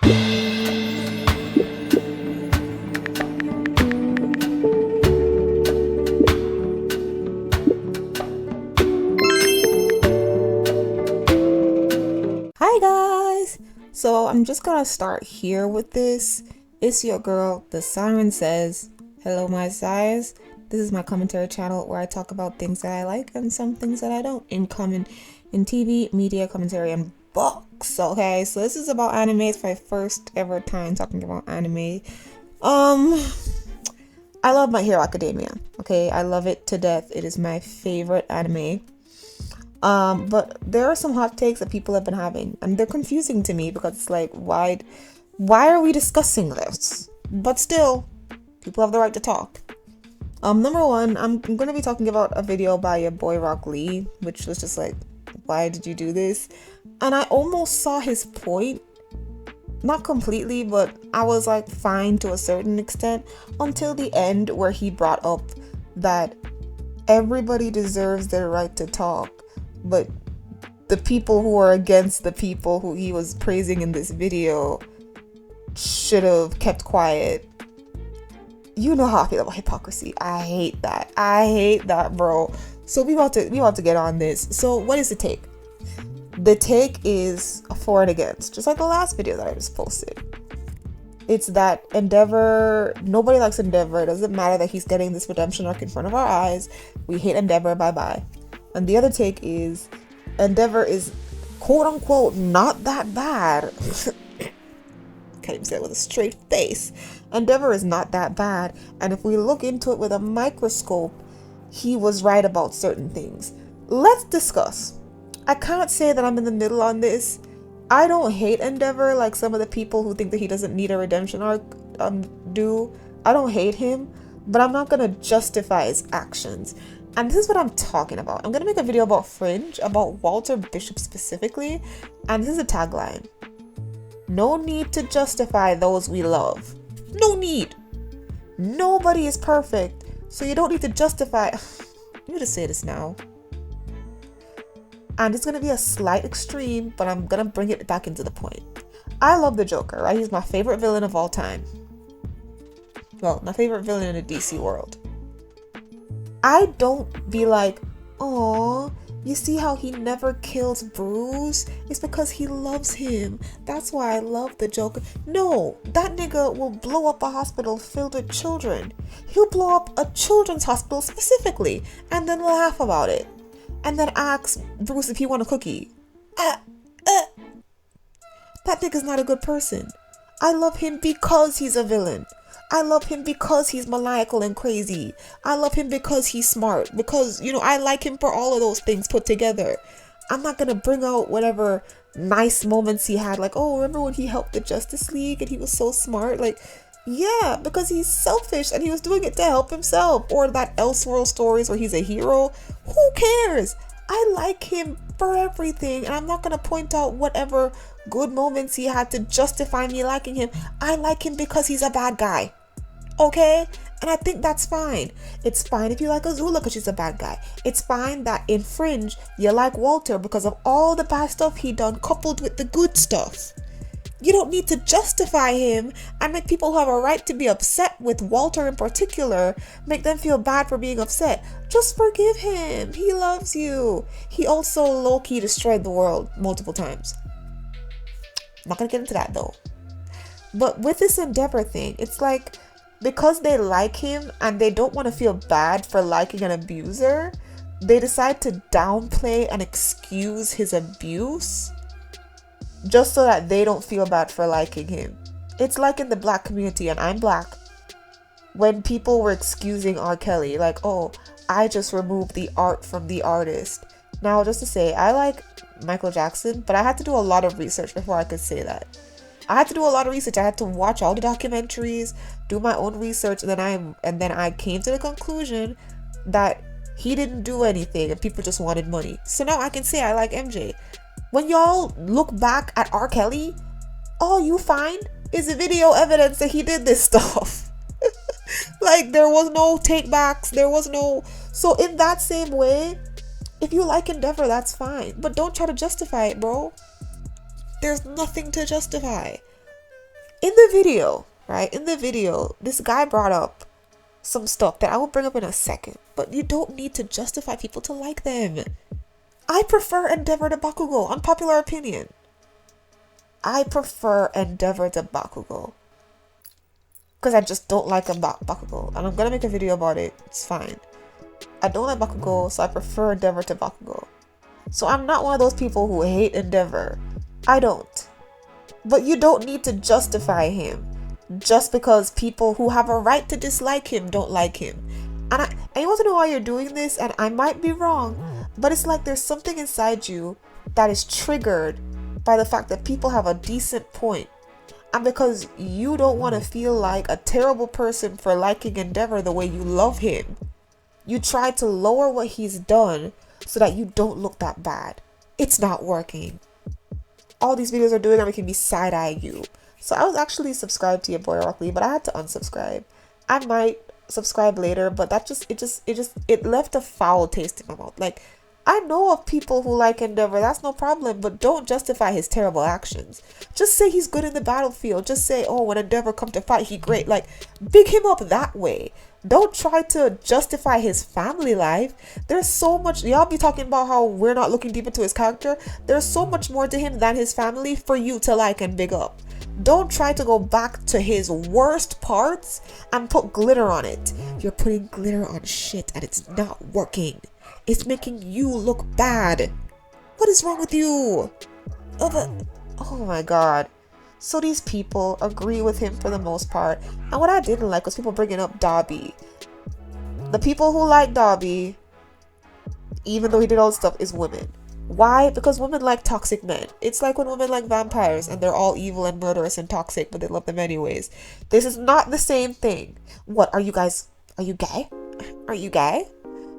Hi guys! So I'm just gonna start here with this. It's your girl, the siren says. Hello my sires. This is my commentary channel where I talk about things that I like and some things that I don't in TV, media, commentary, and books. Okay, so this is about anime. It's my first ever time talking about anime. I love My Hero Academia. Okay, I love it to death. It is my favorite anime. But there are some hot takes that people have been having, and they're confusing to me because it's like, why are we discussing this? But still, people have the right to talk. Number one, I'm gonna be talking about a video by your boy Rock Lee, which was just like, why did you do this? And I almost saw his point. Not completely, but I was like fine to a certain extent until the end where he brought up that everybody deserves their right to talk. But the people who are against the people who he was praising in this video should have kept quiet. You know how I feel about hypocrisy. I hate that, bro. So we about to get on this. So what is the take? The take is for and against, just like the last video that I just posted. It's that Endeavor, nobody likes Endeavor. It doesn't matter that he's getting this redemption arc in front of our eyes. We hate Endeavor, bye-bye. And the other take is Endeavor is quote-unquote not that bad. Can't even say it with a straight face. Endeavor is not that bad. And if we look into it with a microscope, he was right about certain things. Let's discuss. I can't say that I'm in the middle on this. I don't hate Endeavor like some of the people who think that he doesn't need a redemption arc do. I don't hate him, but I'm not gonna justify his actions. And this is what I'm talking about. I'm gonna make a video about Fringe, about Walter Bishop specifically, and this is a tagline. No need to justify those we love. No need. Nobody is perfect, so you don't need to justify. Let me just say this now. And it's gonna be a slight extreme, but I'm gonna bring it back into the point. I love the Joker, right? He's my favorite villain of all time. Well, my favorite villain in the DC world. I don't be like, "Aw, you see how he never kills Bruce? It's because he loves him. That's why I love the Joker." No, that nigga will blow up a hospital filled with children. He'll blow up a children's hospital specifically and then laugh about it. And then ask Bruce if he want a cookie. That nigga's not a good person. I love him because he's a villain. I love him because he's maniacal and crazy. I love him because he's smart. Because, I like him for all of those things put together. I'm not gonna bring out whatever nice moments he had. Like, oh, remember when he helped the Justice League and he was so smart? Like, yeah, because he's selfish and he was doing it to help himself. Or that Elseworld stories where he's a hero. Who cares? I like him for everything. And I'm not gonna point out whatever good moments he had to justify me liking him. I like him because he's a bad guy. Okay? And I think that's fine. It's fine if you like Azula because she's a bad guy. It's fine that in Fringe you like Walter because of all the bad stuff he done coupled with the good stuff. You don't need to justify him and make people who have a right to be upset with Walter in particular, make them feel bad for being upset. Just forgive him. He loves you. He also low-key destroyed the world multiple times. I'm not gonna get into that though. But with this Endeavor thing, it's like, because they like him and they don't want to feel bad for liking an abuser, they decide to downplay and excuse his abuse just so that they don't feel bad for liking him. It's like in the black community, and I'm black, when people were excusing R. Kelly, like, oh, I just removed the art from the artist. Now, just to say, I like Michael Jackson, but I had to do a lot of research before I could say that. I had to do a lot of research. I had to watch all the documentaries, do my own research, and then I came to the conclusion that he didn't do anything and people just wanted money. So now I can say I like MJ. When y'all look back at R. Kelly, all you find is the video evidence that he did this stuff. Like, there was no takebacks, there was no... So in that same way, if you like Endeavor, that's fine. But don't try to justify it, bro. There's nothing to justify. In the video, right? In the video, this guy brought up some stuff that I will bring up in a second, but you don't need to justify people to like them. I prefer Endeavor to Bakugo, unpopular opinion. I prefer Endeavor to Bakugo. Because I just don't like Bakugo. And I'm gonna make a video about it. It's fine. I don't like Bakugo, so I prefer Endeavor to Bakugo. So I'm not one of those people who hate Endeavor. I don't. But you don't need to justify him just because people who have a right to dislike him don't like him. And you want to know why you're doing this, and I might be wrong, but it's like there's something inside you that is triggered by the fact that people have a decent point. And because you don't want to feel like a terrible person for liking Endeavor the way you love him, you try to lower what he's done so that you don't look that bad. It's not working. All these videos are doing are making me side-eye you. So I was actually subscribed to your boy Rock Lee, but I had to unsubscribe. I might subscribe later, but that it left a foul taste in my mouth. Like, I know of people who like Endeavor, that's no problem, but don't justify his terrible actions. Just say he's good in the battlefield. Just say, oh, when Endeavor come to fight, he great. Like, big him up that way. Don't try to justify his family life. There's so much, y'all be talking about how we're not looking deep into his character. There's so much more to him than his family for you to like and big up. Don't try to go back to his worst parts and put glitter on it. You're putting glitter on shit and it's not working. It's making you look bad. What is wrong with you? Oh my god. So these people agree with him for the most part. And what I didn't like was people bringing up Dobby. The people who like Dobby, even though he did all this stuff, is women. Why? Because women like toxic men. It's like when women like vampires and they're all evil and murderous and toxic, but they love them anyways. This is not the same thing. What, are you gay? Are you gay?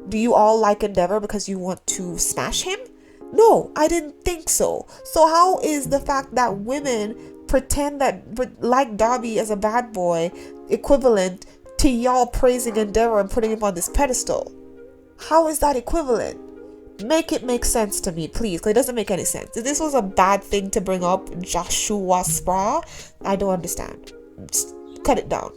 Do you all like Endeavor because you want to smash him? No, I didn't think so. So how is the fact that women pretend that like Dobby as a bad boy equivalent to y'all praising Endeavor and putting him on this pedestal? How is that equivalent? Make it make sense to me, please, because it doesn't make any sense. If this was a bad thing to bring up, Joshua Spra, I don't understand. Just cut it down.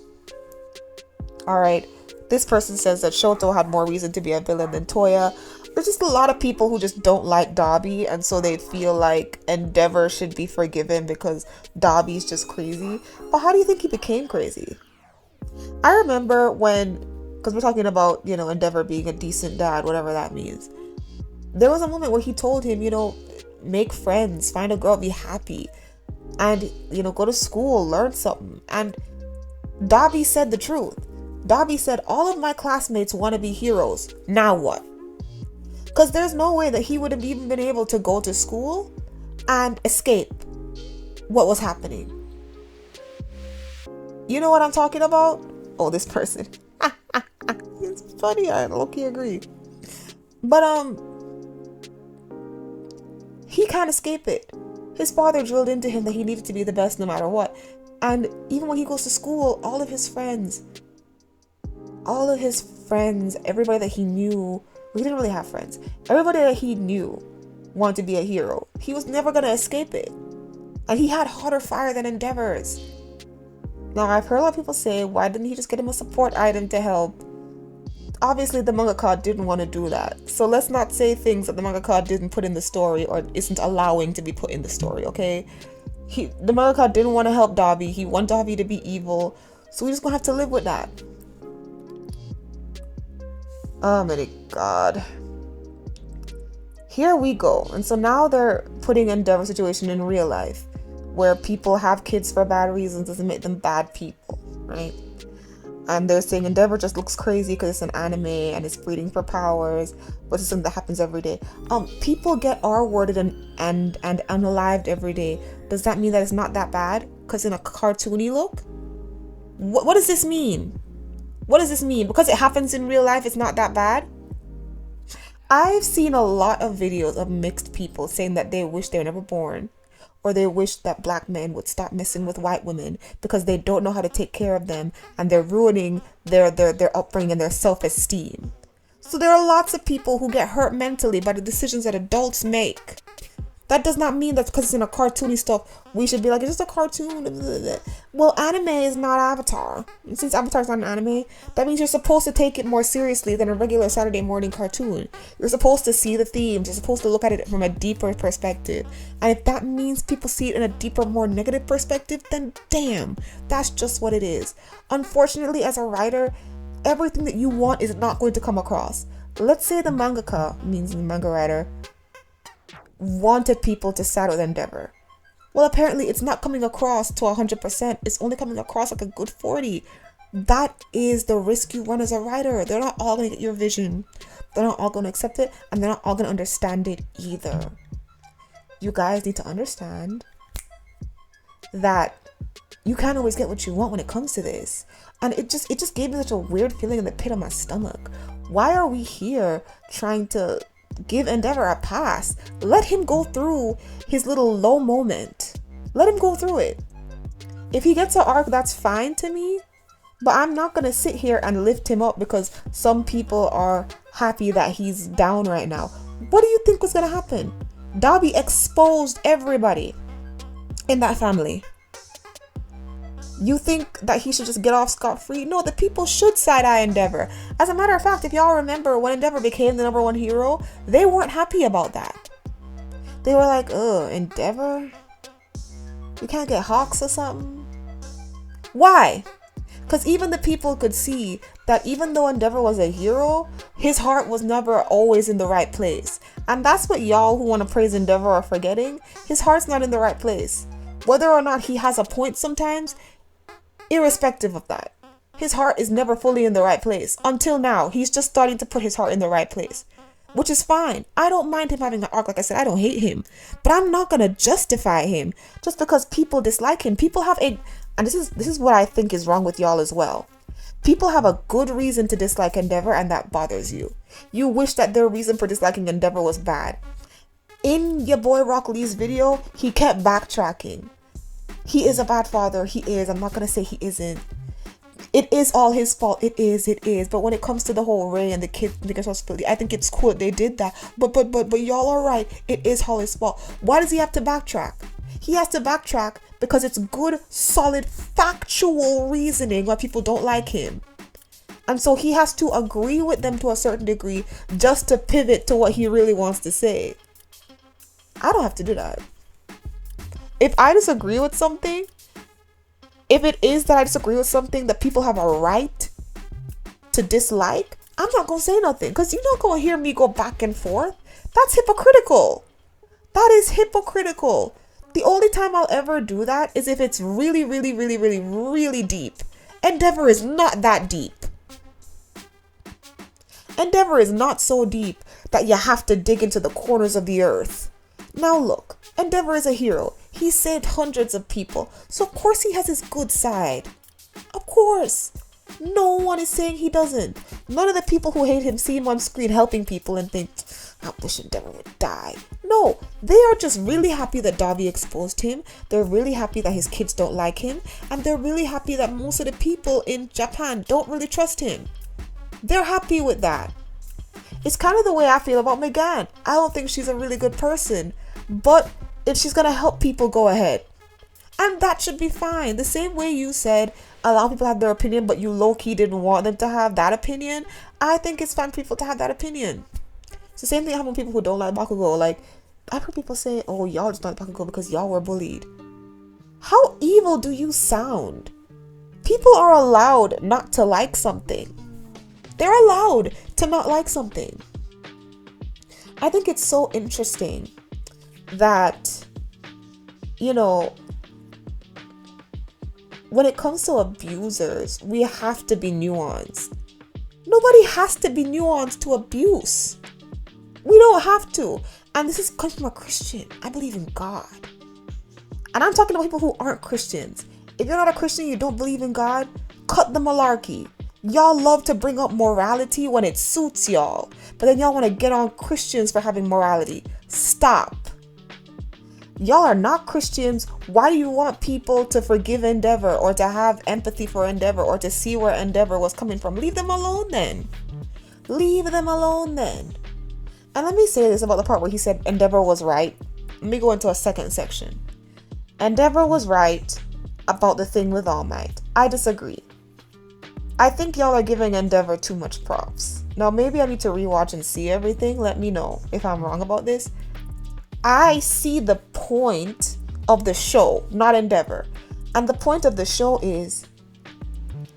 Alright, this person says that Shoto had more reason to be a villain than Toya. There's just a lot of people who just don't like Dobby, and so they feel like Endeavor should be forgiven because Dobby's just crazy. But how do you think he became crazy? I remember when, because we're talking about, you know, Endeavor being a decent dad, whatever that means. There was a moment where he told him, you know, make friends, find a girl, be happy, and, you know, go to school, learn something. And Dobby said the truth. Dobby said, all of my classmates want to be heroes. Now what? Because there's no way that he would have even been able to go to school and escape what was happening. You know what I'm talking about? Oh, this person. It's funny. I low-key agree. But, he can't escape it. His father drilled into him that he needed to be the best no matter what. And even when he goes to school, all of his friends, everybody that he knew, he didn't really have friends. Everybody that he knew wanted to be a hero. He was never going to escape it. And he had hotter fire than Endeavor's. Now, I've heard a lot of people say, why didn't he just get him a support item to help? Obviously, the mangaka didn't want to do that. So let's not say things that the mangaka didn't put in the story or isn't allowing to be put in the story, okay? The mangaka didn't want to help Dobby. He wanted Dobby to be evil. So we're just going to have to live with that. Oh my god. Here we go. And so now they're putting Endeavor's situation in real life, where people have kids for bad reasons doesn't make them bad people, right? And they're saying Endeavor just looks crazy because it's an anime and it's breeding for powers, but it's something that happens every day. People get R-worded and unalived every day. Does that mean that it's not that bad? Because in a cartoony look? What does this mean? What does this mean? Because it happens in real life, it's not that bad? I've seen a lot of videos of mixed people saying that they wish they were never born, or they wish that black men would stop messing with white women because they don't know how to take care of them and they're ruining their upbringing and their self-esteem. So there are lots of people who get hurt mentally by the decisions that adults make. That does not mean that because it's in a cartoony stuff, we should be like, it's just a cartoon. Well, anime is not Avatar. And since Avatar's not an anime, that means you're supposed to take it more seriously than a regular Saturday morning cartoon. You're supposed to see the themes. You're supposed to look at it from a deeper perspective. And if that means people see it in a deeper, more negative perspective, then damn, that's just what it is. Unfortunately, as a writer, everything that you want is not going to come across. Let's say the mangaka, means the manga writer, wanted people to side with Endeavor. Well, apparently it's not coming across to 100%. It's only coming across like a good 40. That is the risk you run as a writer. They're not all going to get your vision. They're not all going to accept it, and they're not all going to understand it either. You guys need to understand that you can't always get what you want when it comes to this. And it just gave me such a weird feeling in the pit of my stomach. Why are we here trying to give Endeavor a pass? Let him go through his little low moment. Let him go through it. If he gets an arc, that's fine to me. But I'm not going to sit here and lift him up because some people are happy that he's down right now. What do you think was going to happen? Dobby exposed everybody in that family. You think that he should just get off scot-free? No, the people should side-eye Endeavor. As a matter of fact, if y'all remember when Endeavor became the #1 hero, they weren't happy about that. They were like, ugh, Endeavor? You can't get Hawks or something? Why? Because even the people could see that even though Endeavor was a hero, his heart was never always in the right place. And that's what y'all who want to praise Endeavor are forgetting. His heart's not in the right place. Whether or not he has a point sometimes, irrespective of that, his heart is never fully in the right place. Until now, he's just starting to put his heart in the right place, which is fine. I don't mind him having an arc. Like I said, I don't hate him, but I'm not going to justify him just because people dislike him. People have and this is what I think is wrong with y'all as well. People have a good reason to dislike Endeavor, and that bothers you. You wish that their reason for disliking Endeavor was bad. In your boy Rock Lee's video, he kept backtracking. He is a bad father. He is. I'm not going to say he isn't. It is all his fault. It is. But when it comes to the whole Ray and the kids, I think it's cool they did that. But y'all are right. It is all his fault. Why does he have to backtrack? He has to backtrack because it's good, solid, factual reasoning why people don't like him. And so he has to agree with them to a certain degree just to pivot to what he really wants to say. I don't have to do that. If I disagree with something, if it is that I disagree with something that people have a right to dislike, I'm not going to say nothing because you're not going to hear me go back and forth. That's hypocritical. That is hypocritical. The only time I'll ever do that is if it's really, really, really, really, really deep. Endeavor is not that deep. Endeavor is not so deep that you have to dig into the corners of the earth. Now look, Endeavor is a hero. He saved hundreds of people. So of course he has his good side. Of course. No one is saying he doesn't. None of the people who hate him see him on screen helping people and think, I wish Endeavor would die. No, they are just really happy that Davi exposed him. They're really happy that his kids don't like him. And they're really happy that most of the people in Japan don't really trust him. They're happy with that. It's kind of the way I feel about Megan. I don't think she's a really good person. But if she's going to help people, go ahead. And that should be fine. The same way you said a lot of people have their opinion, but you low-key didn't want them to have that opinion. I think it's fine for people to have that opinion. It's the same thing happened with people who don't like Bakugo. Like, I've heard people say, oh, y'all just don't like Bakugo because y'all were bullied. How evil do you sound? People are allowed not to like something. They're allowed to not like something. I think it's so interesting that, you know, when it comes to abusers, we have to be nuanced. Nobody has to be nuanced to abuse. We don't have to. And this comes from a Christian. I believe in God. And I'm talking about people who aren't Christians. If you're not a Christian, you don't believe in God, cut the malarkey. Y'all love to bring up morality when it suits y'all. But then y'all want to get on Christians for having morality. Stop. Y'all are not Christians. Why do you want people to forgive Endeavor or to have empathy for Endeavor or to see where Endeavor was coming from? Leave them alone then. Leave them alone then. And let me say this about the part where he said Endeavor was right. let me go into a second section. Endeavor was right about the thing with All Might. I disagree. I think y'all are giving Endeavor too much props. Now, maybe I need to rewatch and see everything. Let me know if I'm wrong about this. I see the point of the show, not Endeavor. And the point of the show is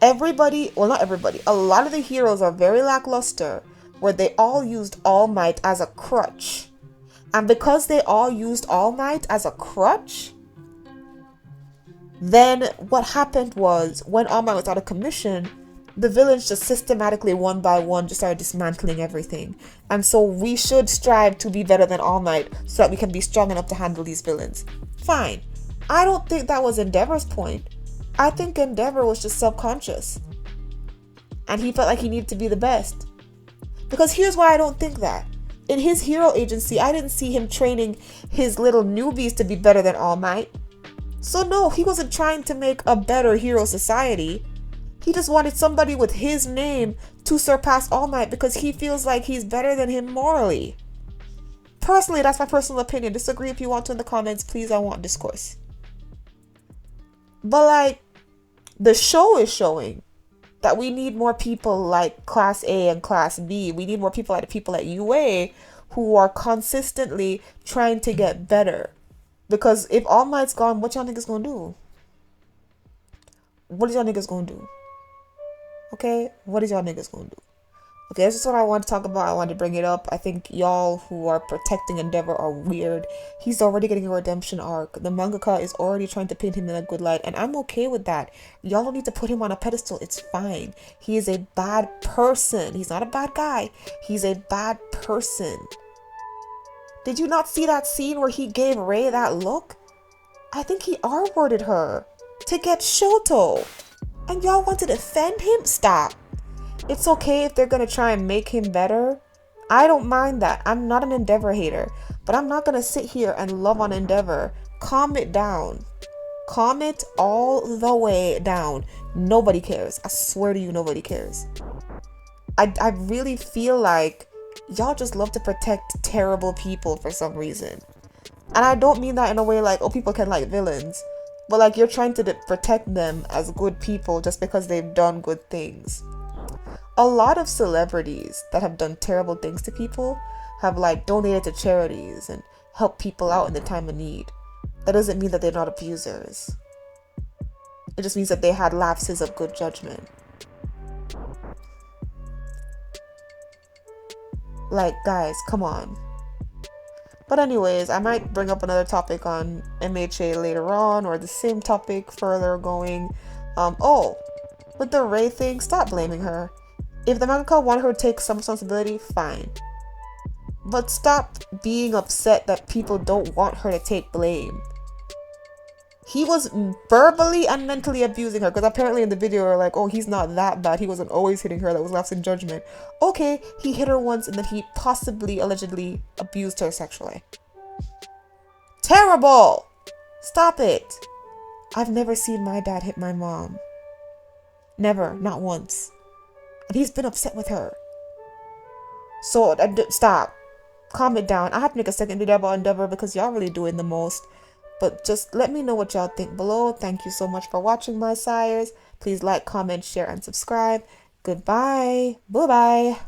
everybody, well, not everybody, a lot of the heroes are very lackluster, where they all used All Might as a crutch. And because they all used All Might as a crutch, then what happened was when All Might was out of commission, the villains just systematically one by one just started dismantling everything. And so we should strive to be better than All Might so that we can be strong enough to handle these villains. Fine. I don't think that was Endeavor's point. I think Endeavor was just self-conscious. And he felt like he needed to be the best. Because here's why I don't think that. In his hero agency, I didn't see him training his little newbies to be better than All Might. So no, he wasn't trying to make a better hero society. He just wanted somebody with his name to surpass All Might because he feels like he's better than him morally. Personally, that's my personal opinion. Disagree if you want to in the comments. Please, I want discourse. But like, the show is showing that we need more people like Class A and Class B. We need more people like the people at UA who are consistently trying to get better. Because if All Might's gone, what y'all niggas gonna do? What is y'all niggas gonna do? Okay, what is y'all niggas gonna do? Okay, that's just what I want to talk about. I wanted to bring it up. I think y'all who are protecting Endeavor are weird. He's already getting a redemption arc. The mangaka is already trying to paint him in a good light, and I'm okay with that. Y'all don't need to put him on a pedestal. It's fine. He is a bad person. He's not a bad guy. He's a bad person. Did you not see that scene where he gave Rei that look? I think he R-worded her to get Shoto. And y'all want to defend him? Stop. It's okay if they're going to try and make him better. I don't mind that. I'm not an Endeavor hater. But I'm not going to sit here and love on Endeavor. Calm it down. Calm it all the way down. Nobody cares. I swear to you, nobody cares. I really feel like y'all just love to protect terrible people for some reason. And I don't mean that in a way like, oh, people can like villains. But like, you're trying to protect them as good people just because they've done good things. A lot of celebrities that have done terrible things to people have like donated to charities and helped people out in the time of need. That doesn't mean that they're not abusers. It just means that they had lapses of good judgment. Like, guys, come on. But anyways, I might bring up another topic on MHA later on, or the same topic further going. With the Rei thing, stop blaming her. If the mangaka wanted her to take some responsibility, fine. But stop being upset that people don't want her to take blame. He was verbally and mentally abusing her, because apparently in the video they're like, oh, he's not that bad. He wasn't always hitting her. That was lapse in judgment. Okay, he hit her once and then he possibly, allegedly abused her sexually. Terrible! Stop it. I've never seen my dad hit my mom. Never, not once. And he's been upset with her. So, stop. Calm it down. I have to make a second video about Endeavor because y'all really doing the most. But just let me know what y'all think below. Thank you so much for watching, my sires. Please like, comment, share, and subscribe. Goodbye. Bye-bye.